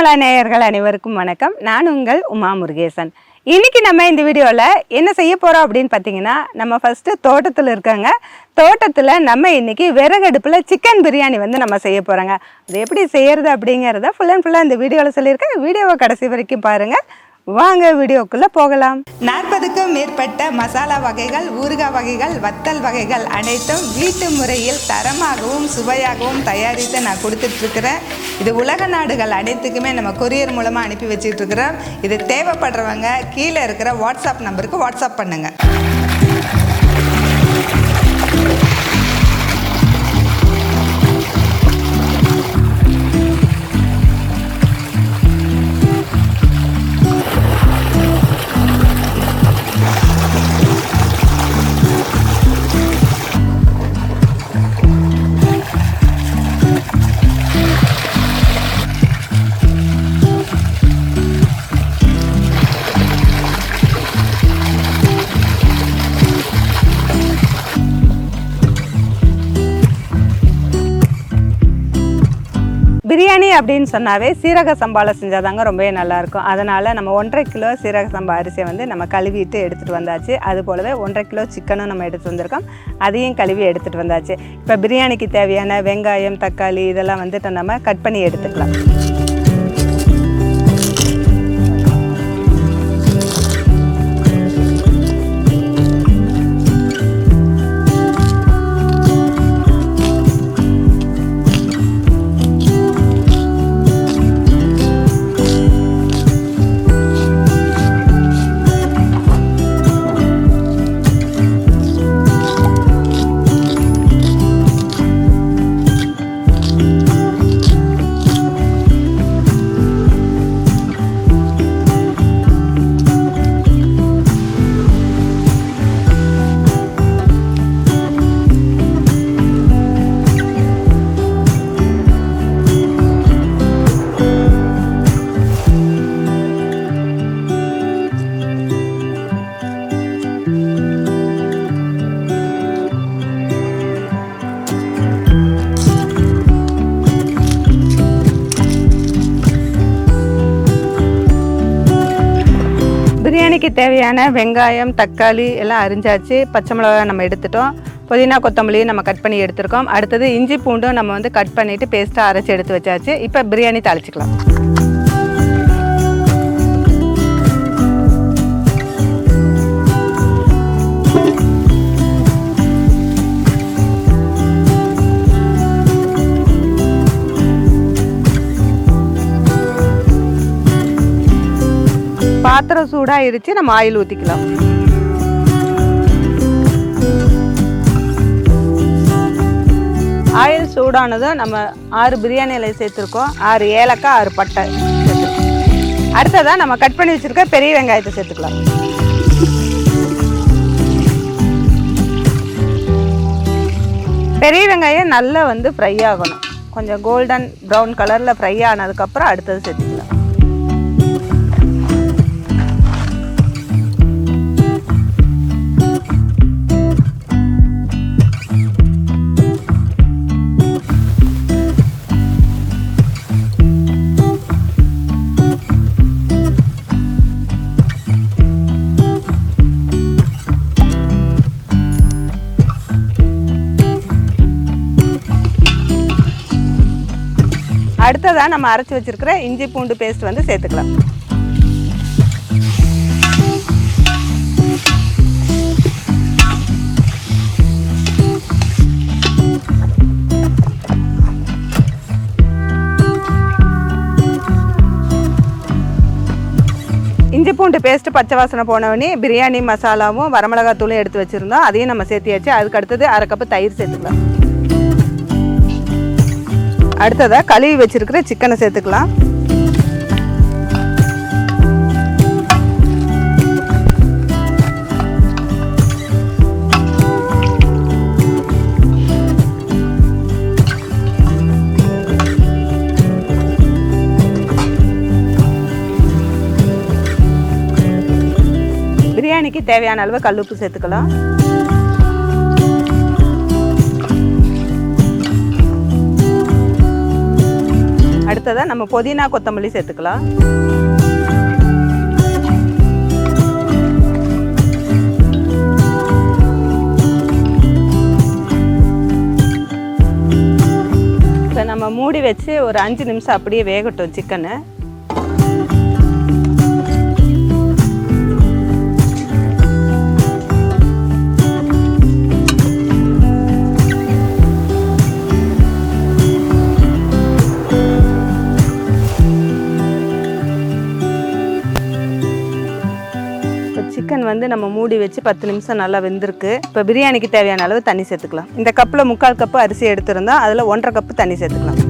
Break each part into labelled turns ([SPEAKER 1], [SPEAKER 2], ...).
[SPEAKER 1] தமிழா நேயர்கள் அனைவருக்கும் வணக்கம். நான் உங்கள் உமா முருகேசன். இன்னைக்கு நம்ம இந்த வீடியோவில் என்ன செய்ய போகிறோம் அப்படின்னு பார்த்தீங்கன்னா, நம்ம ஃபஸ்ட்டு தோட்டத்தில் இருக்காங்க. தோட்டத்தில் நம்ம இன்னைக்கு விறகடுப்பில் சிக்கன் பிரியாணி நம்ம செய்ய போகிறோங்க. அது எப்படி செய்கிறது அப்படிங்கிறத ஃபுல் அண்ட் ஃபுல்லாக இந்த வீடியோவில் சொல்லியிருக்கேன். வீடியோவை கடைசி வரைக்கும் பாருங்கள். வாங்க வீடியோக்குள்ளே போகலாம். 40க்கும் மேற்பட்ட மசாலா வகைகள், ஊறுகாய் வகைகள், வத்தல் வகைகள் அனைத்தும் வீட்டு முறையில் தரமாகவும் சுவையாகவும் தயாரித்து நான் கொடுத்துட்ருக்குறேன். இது உலக நாடுகள் அனைத்துக்குமே நம்ம கொரியர் மூலமாக அனுப்பி வச்சிட்ருக்குறோம். இது தேவைப்படுறவங்க கீழே இருக்கிற வாட்ஸ்அப் நம்பருக்கு வாட்ஸ்அப் பண்ணுங்கள். பிரியாணி அப்படின்னு சொன்னாவே சீரக சம்பாவில் செஞ்சால் தாங்க ரொம்பவே நல்லாயிருக்கும். அதனால் நம்ம 1.5 கிலோ சீரக சம்பா அரிசியை நம்ம கழுவிட்டு எடுத்துகிட்டு வந்தாச்சு. அது போலவே 1.5 கிலோ சிக்கனும் நம்ம எடுத்துகிட்டு வந்திருக்கோம். அதையும் கழுவி எடுத்துகிட்டு வந்தாச்சு. இப்போ பிரியாணிக்கு தேவையான வெங்காயம், தக்காளி இதெல்லாம் நம்ம கட் பண்ணி எடுத்துக்கலாம். பிரியாணிக்கு தேவையான வெங்காயம், தக்காளி எல்லாம் அரிஞ்சாச்சு. பச்சை மிளகாய் நம்ம எடுத்துட்டோம். புதினா, கொத்தமல்லியும் நம்ம கட் பண்ணி எடுத்துருக்கோம். அடுத்தது இஞ்சி பூண்டும் நம்ம கட் பண்ணிவிட்டு பேஸ்ட்டாக அரைச்சி எடுத்து வச்சாச்சு. இப்போ பிரியாணி தாளிச்சிக்கலாம். பாத்திரம் சூடாயிருச்சு. நம்ம ஆயில் ஊற்றிக்கலாம். ஆயில் சூடானதும் நம்ம 6 பிரியாணி இலை சேர்த்துருக்கோம். 6 ஏலக்காய், 6 பட்டை சேர்த்துருக்கோம். அடுத்ததான் நம்ம கட் பண்ணி வச்சுருக்க பெரிய வெங்காயத்தை சேர்த்துக்கலாம். பெரிய வெங்காயம் நல்லா ஃப்ரை ஆகணும். கொஞ்சம் கோல்டன் ப்ரௌன் கலரில் ஃப்ரை ஆனதுக்கப்புறம் அடுத்தது சேர்த்துக்கலாம். அடுத்ததான் நம்ம அரைச்சி வச்சிருக்கிற இஞ்சி பூண்டு பேஸ்ட் சேர்த்துக்கலாம். இஞ்சி பூண்டு பேஸ்ட்டு பச்சை வாசனை போனவொடனே பிரியாணி மசாலாவும் வரமிளகாத்தூளும் எடுத்து வச்சுருந்தோம். அதையும் நம்ம சேர்த்தியாச்சு. அதுக்கு அடுத்தது 1/2 கப்பு தயிர் சேர்த்துக்கலாம். அடுத்ததாக கழுவி வச்சிருக்கிற சிக்கனை சேர்த்துக்கலாம். பிரியாணிக்கு தேவையான அளவு கல்லுப்பு சேர்த்துக்கலாம். அடுத்ததாக நம்ம புதினா கொத்தமல்லி சேர்த்துக்கலாம். இப்போ நம்ம மூடி வச்சு ஒரு 5 நிமிஷம் அப்படியே வேகட்டும் சிக்கனு. சிக்கன் வந்து நம்ம மூடி வச்சு 10 நிமிஷம் நல்லா வெந்திருக்கு. இப்போ பிரியாணிக்கு தேவையான அளவு தண்ணி சேர்த்துக்கலாம். இந்த கப்பில் 3/4 கப்பு அரிசி எடுத்திருந்தோம், அதில் 1.5 கப்பு தண்ணி சேர்த்துக்கலாம்.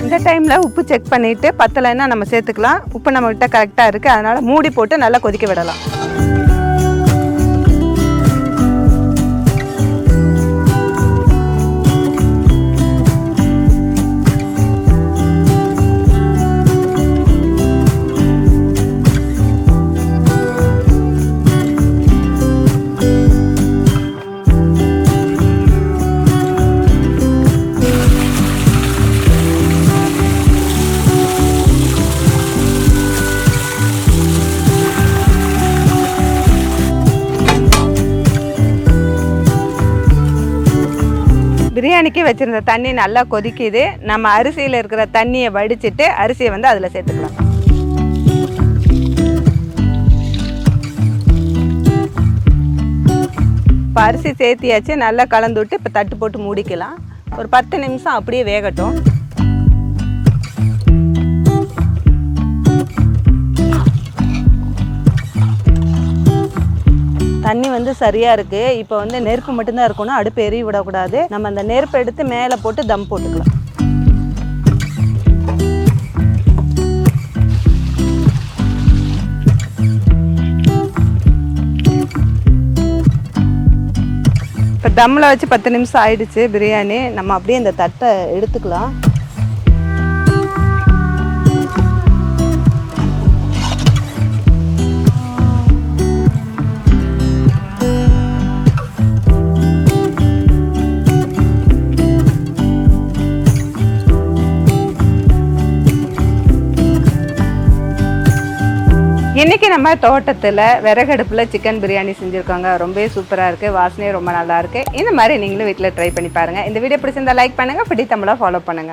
[SPEAKER 1] இந்த டைமில் உப்பு செக் பண்ணிவிட்டு பத்தலைன்னா நம்ம சேர்த்துக்கலாம். உப்பு நம்மகிட்ட கரெக்டாக இருக்குது, அதனால் மூடி போட்டு நல்லா கொதிக்க விடலாம். பிரியாணிக்கு வச்சுருந்த தண்ணி நல்லா கொதிக்குது. நம்ம அரிசியில் இருக்கிற தண்ணியை வடிச்சிட்டு அரிசியை வந்து அதில் சேர்த்துக்கலாம். இப்போ அரிசி சேர்த்தியாச்சு, நல்லா கலந்து விட்டு இப்போ தட்டு போட்டு மூடிக்கலாம். ஒரு 10 நிமிஷம் அப்படியே வேகட்டும். தண்ணி வந்து சரியாக இருக்குது. இப்போ வந்து நெருப்பு மட்டும்தான் இருக்கணும், அடுப்பு எரிய விடக்கூடாது. நம்ம அந்த நெருப்பை எடுத்து மேலே போட்டு தம் போட்டுக்கலாம். இப்போ தம்மில் வச்சு 10 நிமிஷம் ஆயிடுச்சு பிரியாணி. நம்ம அப்படியே இந்த தட்டை எடுத்துக்கலாம். இன்றைக்கி நம்ம தோட்டத்தில் விறகடுப்பில் சிக்கன் பிரியாணி செஞ்சுருக்கோங்க. ரொம்பவே சூப்பராக இருக்குது, வாசனையே ரொம்ப நல்லாயிருக்கு. இந்த மாதிரி நீங்களும் வீட்டில் ட்ரை பண்ணி பாருங்கள். இந்த வீடியோ பிடிச்சிருந்தா லைக் பண்ணுங்கள், பிடி தமிழாக ஃபாலோ பண்ணுங்கள்.